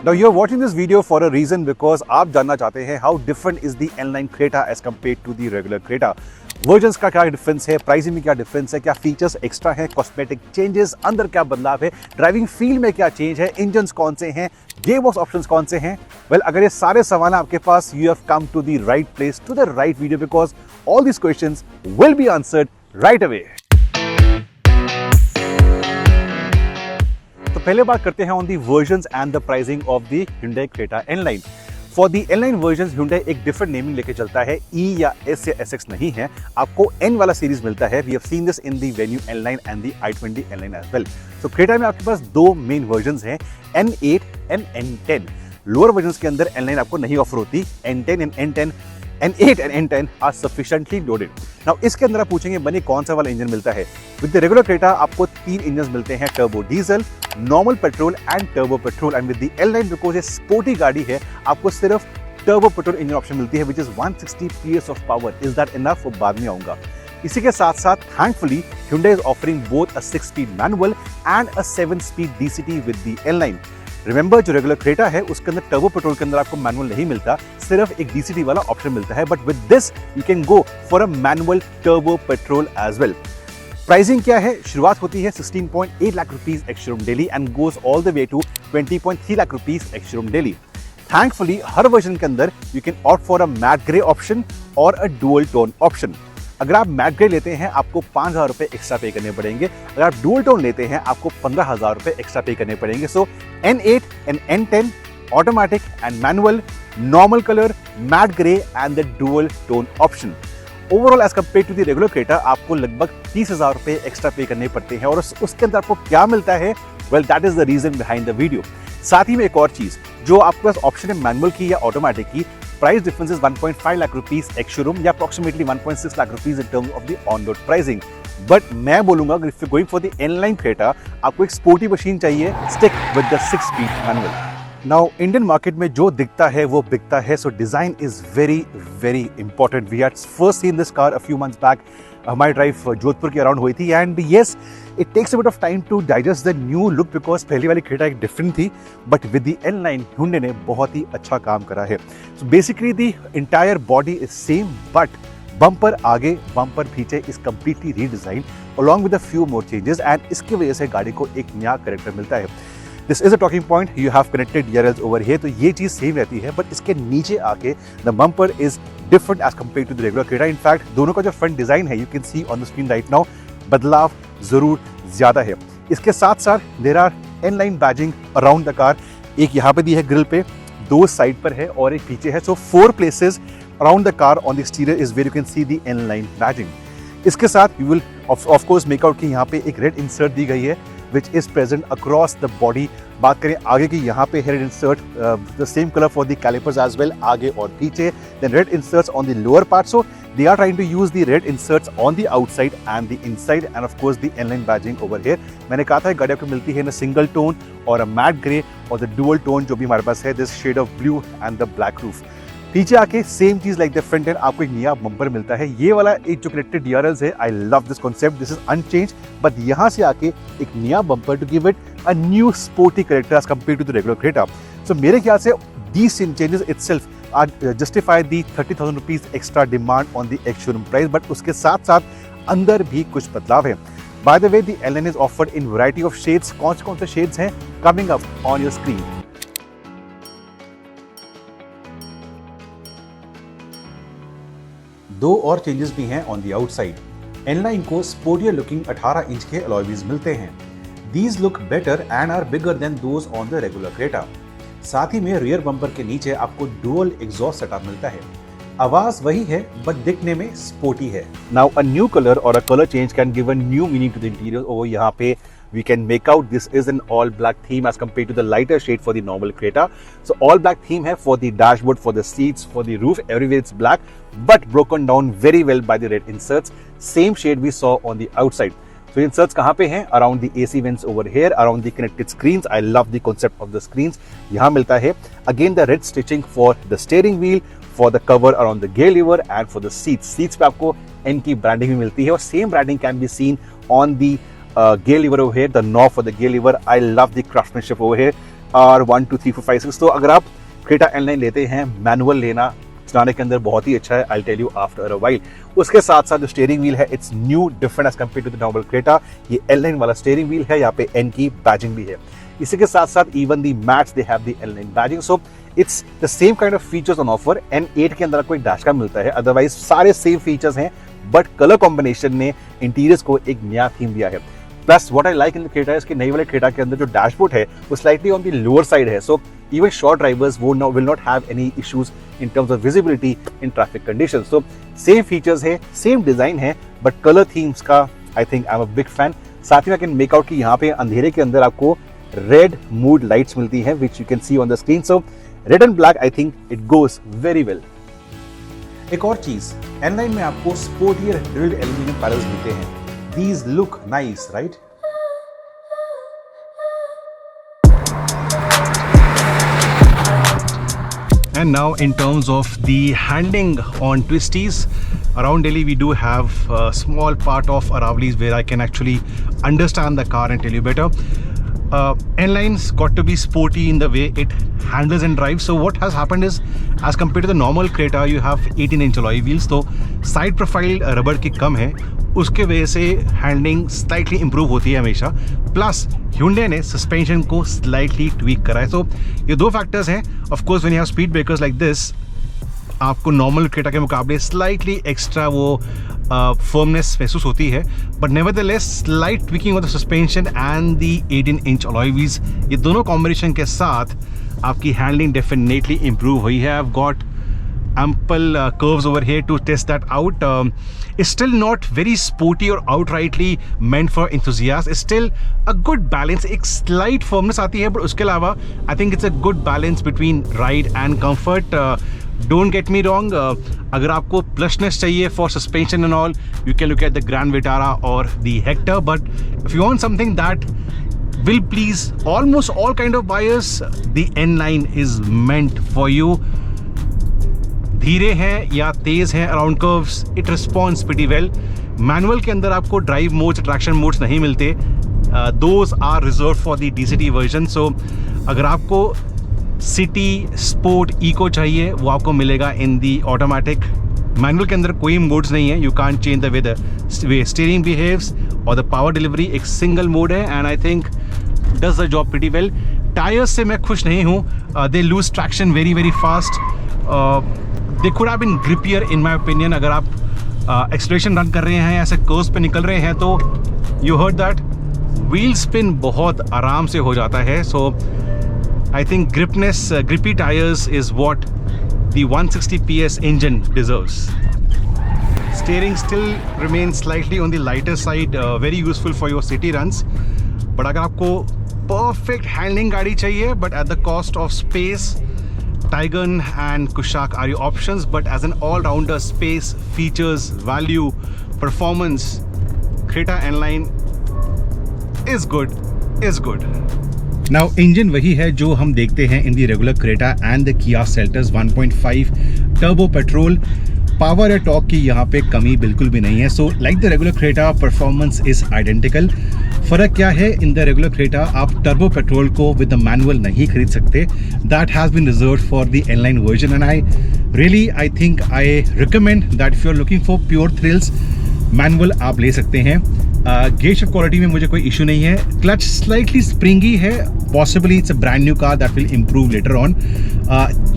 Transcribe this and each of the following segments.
Now you're watching this video for a reason because आप जानना चाहते हैं how different is the N-Line Creta as compared to the regular Creta. Versions का क्या difference है, pricing में क्या डिफरेंस है, क्या फीचर्स एक्स्ट्रा हैं, कॉस्मेटिक चेंजेस, अंदर क्या बदलाव है, ड्राइविंग फील में क्या चेंज है, इंजन्स कौन से हैं, गियरबॉक्स ऑप्शंस कौन से हैं। वेल, अगर ये सारे सवाल आपके पास, you have come to the right place, to the right video, because all these questions will be answered right away. तो पहले बात करते हैं on the versions and the pricing of the Hyundai Creta N-Line। For the N-Line versions Hyundai एक different naming लेके चलता है, E या S या SX नहीं है, आपको N वाला सीरीज मिलता है। We have seen this in the Venue N-Line and the i20 N-Line as well. So Creta में आपके पास दो मेन वर्जन्स हैं, N8 and N10। Lower versions के अंदर N-Line आपको नहीं ऑफर होती। N10 and N10, N8 and N10 are sufficiently loaded. Now इसके अंदर आप पूछेंगे बनी कौन सा वाला इंजन मिलता है। विद द रेगुलर Creta आपको तीन इंजन मिलते हैं, turbo diesel, normal petrol and turbo petrol. And with the N-Line because ये स्पोर्टी गाड़ी है, आपको सिर्फ टर्बो पेट्रोल इंजन ऑप्शन मिलती है, which is 160 PS of power. Is that enough? वो बाद में आऊंगा। इसी के साथ साथ thankfully Hyundai is offering both a 6-speed manual and a 7-speed DCT with the N-Line। Remember, जो रेगुलर Creta है उसके अंदर टर्बो पेट्रोल के अंदर आपको मैनुअल नहीं मिलता, सिर्फ एक DCT वाला ऑप्शन मिलता है। But with this you can go for a manual turbo petrol as well. Pricing क्या है? शुरुआत होती है 16.8 lakh rupees ex showroom Delhi and goes all the way to 20.3 lakh rupees ex showroom Delhi. Thankfully हर वर्जन के अंदर you can opt for a matte grey option और a dual tone option. अगर आप मैट ग्रे लेते हैं आपको 5,000 रुपए एक्स्ट्रा पे करने पड़ेंगे, अगर आप डुअल टोन लेते हैं आपको 15,000 रुपए एक्स्ट्रा पे करने पड़ेंगे। So N8 and N10 automatic and manual, normal colour, matte grey and the dual tone option. Overall as compare to the regular Creta आपको लगभग 30,000 रुपए एक्स्ट्रा पे करने पड़ते हैं। और उसके अंदर आपको क्या मिलता है? Well, that is the reason behind the video. साथ ही में एक और चीज, जो आपके पास ऑप्शन है मैनुअल की या ऑटोमेटिक की, price difference is 1.5 lakh rupees ex showroom या approximately 1.6 lakh rupees in terms of the on road pricing. But मैं बोलूंगा if you going for the N-Line Creta, आपको एक स्पोर्टी मशीन चाहिए, stick with the 6-speed manual. Now Indian market में जो दिखता है वो बिकता है, so design is very very important. We had first seen this car a few months back, हमारी ड्राइव जोधपुर के अराउंड हुई थी and yes, it takes a bit of time to digest the new look because पहली वाली Creta एक different थी, but with the N-Line Hyundai ने बहुत ही अच्छा काम करा है। So basically the entire body is same, but bumper आगे बम्पर पीछे is completely redesign along with a few more changes and इसकी वजह से गाड़ी को एक नया कैरेक्टर मिलता है। This is a talking point, you have connected DRLs over here, तो ये चीज सेम रहती है, बट इसके नीचे आके the bumper is different as compare to the regular Creta। In fact दोनों का जो फ्रंट डिजाइन है, you can see on the screen right now, बदलाव जरूर ज्यादा है। इसके साथ साथ there are N-Line badging around the car, एक यहाँ पे दी है ग्रिल पे, दो साइड पर है और एक पीछे है। सो 4 places around the car on the exterior is where you can see the N-Line badging। इसके साथ you will of course make out कि यहाँ पे एक रेड इंसर्ट दी गई है which is present across the body। बात करें आगे की, यहाँ पे red insert, the same color for the calipers as well, आगे और पीछे। Then red inserts on the lower part, so they are trying to use the red inserts on the outside and the inside and of course the N-Line badging over here। मैंने कहा था गाड़ी आपको मिलती है ना सिंगल टोन और a matte grey और द डुअल टोन जो भी हमारे पास है, this shade of blue and the black roof. पीछे आके सेम चीज लाइक द फ्रंट एंड, आपको एक नया बम्पर मिलता है। ये वाला एक जो कनेक्टेड DRLs है, I love this concept, this is unchange, but यहाँ से आके एक नया bumper to give it a new sporty character as compare to the regular Creta। So मेरे ख्याल से these changes itself are justify the 30,000 rupees extra demand on the ex showroom price, but उसके साथ साथ अंदर भी कुछ बदलाव है। By the way, the N-Line is offered in variety of shades। कौन से shades हैं coming up on your screen। दो और चेंजेस भी हैं ऑन द आउटसाइड। N-Line को स्पोर्टियर लुकिंग 18 इंच के अलॉय व्हील्स मिलते हैं। These look better and are bigger than those on the regular Creta। साथ ही में रियर बम्पर के नीचे आपको डुअल एग्जॉस्ट सेटअप मिलता है। आवाज वही है बट दिखने में स्पोर्टी है। नाउ अ न्यू कलर और a colour change can give a new meaning to the interior. और यहाँ पे we can make out this is an all black theme as compared to the lighter shade for the normal Creta। So all black theme है for the dashboard, for the seats, for the roof, everywhere it's black but broken down very well by the red inserts। Same shade we saw on the outside। So inserts कहाँ पे हैं? Around the AC vents over here, around the connected screens। I love the concept of the screens। यहाँ मिलता है again the red stitching for the steering wheel, for the cover around the gear lever and for the seats। Seats पे आपको N की branding भी मिलती है और same branding can be seen on the gear lever over here, the knob for the gear lever. I love the craftsmanship over here. R1 2 3 4 5 6. तो अगर आप Creta N9 लेते हैं, मैनुअल लेना चलाने के अंदर बहुत ही अच्छा है. I'll tell you after a while. उसके साथ साथ जो स्टीयरिंग व्हील है, it's new, different as compared to the normal Creta. ये L9 वाला स्टीयरिंग व्हील है. यहाँ पे N की बैजिंग भी है. इसी के साथ साथ even the mats they have the L9 badging. So it's the same kind of features on offer. N8 के अंदर आपको एक डैशकैम मिलता है. अदरवाइज सारे सेम फीचर्स हैं, बट कलर कॉम्बिनेशन ने इंटीरियर्स को एक नया थीम दिया है. Plus what I like in the Creta इसके नई वाले Creta के अंदर जो डैशबोर्ड है वो slightly on the lower side है. So even short drivers will not have any issues in terms of visibility in traffic conditions. So same features है, सेम डिजाइन है, बट कलर थीम्स का I think I am a big fan. साथ ही में can make out कि यहाँ पे अंधेरे के अंदर आपको रेड मूड लाइट्स मिलती हैं, which you can see on the screen. So red and black I think it goes very well. एक और चीज, N9 में आपको स्पोर्टियर ड्रिल्ड एल्यूमिनियम पैनल्स मिलते हैं. These look nice, right? And now in terms of the handling on twisties, around Delhi we do have a small part of Aravali's where I can actually understand the car and tell you better. N9's got to be sporty in the way it handles and drives. So what has happened is, as compared to the normal Creta, you have 18-inch alloy wheels. तो side profile rubber की कम है, उसके वजह से handling slightly improve होती है हमेशा. Plus Hyundai ने सस्पेंशन को स्लाइटली ट्वीक करा है. तो ये दो फैक्टर्स हैं. Of course when you have speed breakers like this, आपको नॉर्मल Creta के मुकाबले स्लाइटली एक्स्ट्रा वो फर्मनेस महसूस होती है. But nevertheless slight tweaking of the suspension and the 18-inch alloy wheels, ये दोनों कॉम्बिनेशन के साथ आपकी हैंडलिंग डेफिनेटली इंप्रूव हुई है. I have got ample curves over here to test that out. It's still not very sporty or outrightly meant for enthusiasts. It's still a good balance. एक slight firmness आती है, but उसके अलावा I think it's a good balance between ride and comfort. Don't get me wrong, अगर आपको plushness चाहिए for suspension and all, you can look at the Grand Vitara or the Hector. But if you want something that will please almost all kind of buyers, the N9 is meant for you. धीरे हैं या तेज हैं around curves, it responds pretty well. Manual के अंदर आपको drive modes, traction modes नहीं मिलते. Those are reserve for the DCT version. So अगर आपको सिटी, स्पोर्ट, इको चाहिए, वो आपको मिलेगा इन दी ऑटोमेटिक. मैनुअल के अंदर कोई मोड्स नहीं है. You can't change the way steering behaves और द पावर डिलीवरी एक सिंगल मोड है, and I think does the job pretty well. Tyres से मैं खुश नहीं हूँ. They lose traction very very fast. They could have been grippier in my opinion. अगर आप एक्सलेशन रन कर रहे हैं, ऐसे कर्व्स पे निकल रहे हैं, तो you heard that wheel spin बहुत आराम से हो जाता है. So I think grippy tires is what the 160 PS engine deserves. Steering still remains slightly on the lighter side, very useful for your city runs. But अगर आपको perfect handling गाड़ी चाहिए, but at the cost of space, Taycan and Kushaq are your options. But as an all-rounder, space, features, value, performance, Creta N9 is good. Now engine वही है जो हम देखते हैं in the regular Creta and the Kia Seltos 1.5 turbo petrol. Power या torque की यहाँ पे कमी बिल्कुल भी नहीं है. So like the regular Creta, performance is identical. फ़र्क क्या है, इन द रेगुलर Creta आप टर्बो पेट्रोल को विद द मैनुअल नहीं खरीद सकते. That has been reserved for the N9 version, and I think I recommend that if you are looking for pure thrills, manual आप ले सकते हैं. Gauge shift quality में मुझे कोई इशू नहीं है. क्लच स्लाइटली स्प्रिंगी है, possibly it's a brand new car that will improve later on.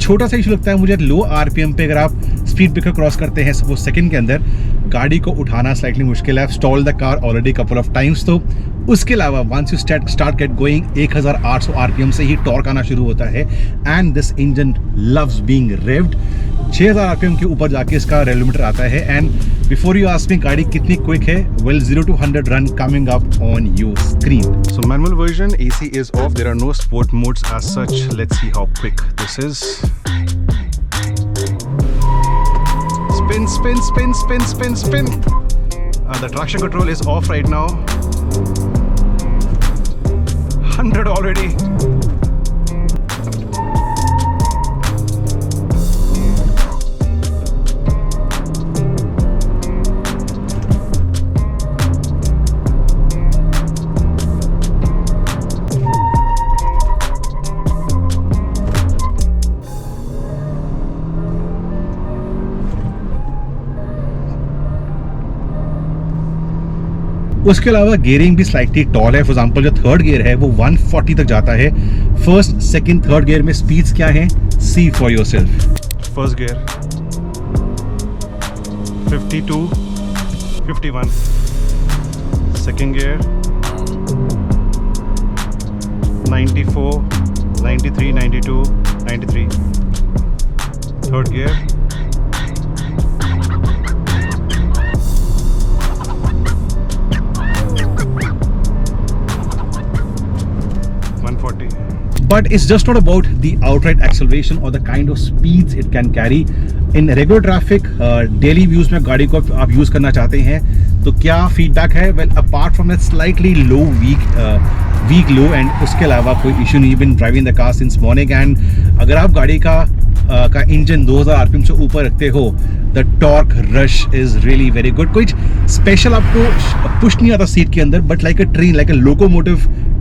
छोटा सा इशू लगता है मुझे लो RPM पे, अगर आप स्पीड ब्रेकर क्रॉस करते हैं सपोज सेकंड के अंदर, गाड़ी को उठाना स्लाइटली मुश्किल है. Stall the car already couple of times. तो उसके अलावा once you start get going, 1800 RPM से ही टॉर्क आना शुरू होता है, and this engine loves being revved. 6000 RPM के ऊपर जाके इसका रेवोमीटर आता है. And before you ask me गाड़ी कितनी क्विक है, well 0 to 100 run coming up on your screen. So manual version, AC is off. There are no sport modes as such. Let's see how quick this is. Spin. The traction control is off right now. 100 already. उसके अलावा gearing भी slightly tall है। For example जो third gear है वो 140 तक जाता है। फर्स्ट सेकंड थर्ड गियर में स्पीड्स क्या हैं, see for yourself. First gear 52 51, second gear 94 93 92 93, third gear 140. But it's just not about the outright acceleration or the kind of speeds it can carry. In regular traffic, daily views में गाड़ी को आप use करना चाहते हैं तो क्या feedback है? Well, apart from that slightly low weak low and उसके अलावा कोई इशू नहीं। Been driving the car since morning and अगर आप गाड़ी का इंजन 2000 आरपीएम से ऊपर रखते हो, the torque rush is really very good. कुछ स्पेशल आपको पुश नहीं आता सीट के अंदर, but like a train, like a locomotive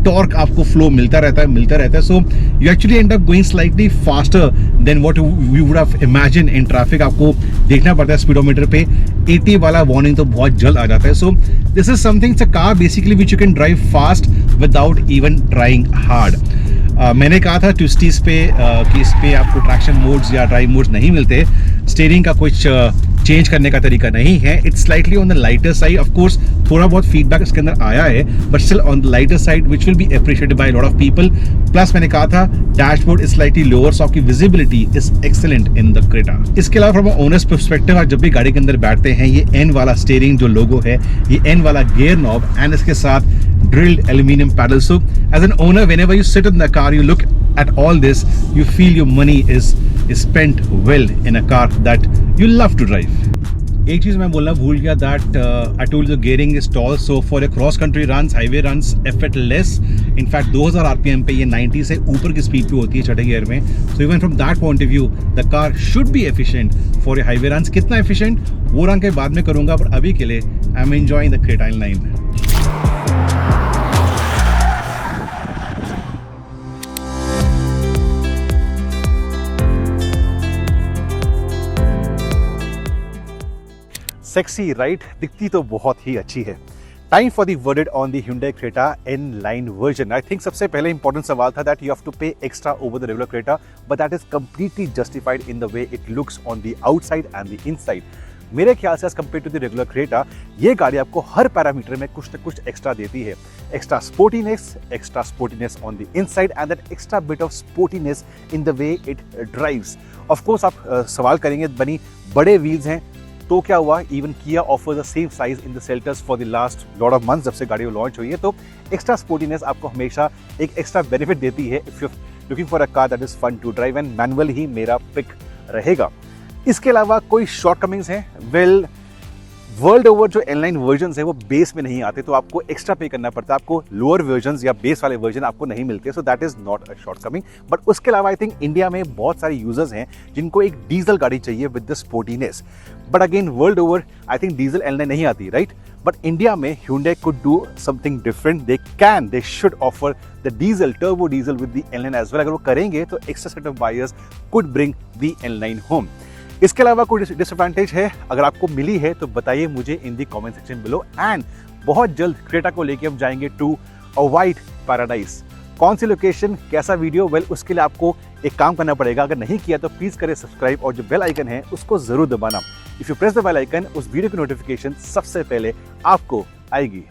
torque आपको फ्लो मिलता रहता है। So you actually end up going slightly faster than what we would have imagine in traffic. आपको देखना पड़ता है स्पीडोमीटर पे 80 वाला वार्निंग तो बहुत जल्द आ जाता है। So this is something, it's a car basically which you can drive fast without even trying hard. मैंने कहा था ट्विस्टीज पे कि इस पे आपको ट्रैक्शन मोड्स या ड्राइव मोड्स नहीं मिलते, स्टीयरिंग का कुछ चेंज करने का तरीका नहीं है। It's slightly on the lighter side. Of course थोड़ा बहुत फीडबैक इसके अंदर आया है, but still on the lighter side which will be appreciated by lot of people. Plus मैंने कहा था डैशबोर्ड इज स्लाइटली लोअर, सो आपकी visibility is excellent in the Creta. इसके अलावा फ्रॉम ओनर्स पर्सपेक्टिव, आप जब भी गाड़ी के अंदर बैठते हैं, ये एन वाला स्टीयरिंग जो लोगो है, ये एन वाला गियर नॉब एंड इसके साथ drilled aluminum paddle. So as an owner, whenever you sit in the car, you look at all this, you feel your money is spent well in a car that you love to drive. एक चीज़ मैं बोलना भूल गया, that I told the gearing is tall, so for a cross country runs, highway runs, effortless. In fact 2000 RPM पे ये 90 से ऊपर की स्पीड पे होती है छठे गियर में। So even from that point of view the car should be efficient for a highway runs. कितना एफिशिएंट वो रंग के बाद में करूँगा, पर अभी के लिए I am enjoying the Creta N Line. Sexy right, दिखती तो बहुत ही अच्छी है। Time for the verdict on the Hyundai Creta N-Line वर्जन। आई थिंक सबसे पहले इंपॉर्टेंट सवाल था that you have to pay extra over the regular Creta, but that is completely justified in the way it looks on the outside and the inside. मेरे ख्याल से as compare to the regular Creta, ये गाड़ी आपको हर parameter में कुछ न कुछ एक्स्ट्रा देती है। Extra sportiness on the inside and that extra bit of sportiness in the way it drives. Of course आप सवाल करेंगे बनी बड़े व्हील्स हैं तो क्या हुआ, इवन किया offer the same size in the shelters for the last lot of months जब से गाड़ी लॉन्च हुई है। तो एक्स्ट्रा स्पोर्टीनेस आपको हमेशा एक एक्स्ट्रा बेनिफिट देती है if you looking for a car that is fun to drive, and manual ही मेरा पिक रहेगा। इसके अलावा कोई शॉर्टकमिंग्स हैं? वेल, वर्ल्ड ओवर जो N-Line वर्जन्स है वो बेस में नहीं आते, तो आपको एक्स्ट्रा पे करना पड़ता है। आपको लोअर वर्जन्स या बेस वाले वर्जन आपको नहीं मिलते, so that is not a shortcoming. But उसके अलावा आई थिंक इंडिया में बहुत सारे यूजर्स हैं जिनको एक डीजल गाड़ी चाहिए with the sportiness. But again world over I think diesel N-Line नहीं आती, राइट? बट इंडिया में Hyundai could do something different. They should offer the turbo diesel with the N-Line as well. अगर वो करेंगे तो extra set of buyers could bring the N-Line home. इसके अलावा कोई डिसएडवांटेज है? अगर आपको मिली है तो बताइए मुझे इन दी कमेंट सेक्शन बिलो। एंड बहुत जल्द क्रेटा को लेके हम जाएंगे टू अ व्हाइट पैराडाइज। कौन सी लोकेशन, कैसा वीडियो? वेल, उसके लिए आपको एक काम करना पड़ेगा। अगर नहीं किया तो प्लीज करें सब्सक्राइब और जो बेल आइकन है उसको जरूर दबाना। If you press the bell icon, उस वीडियो की नोटिफिकेशन सबसे पहले आपको आएगी।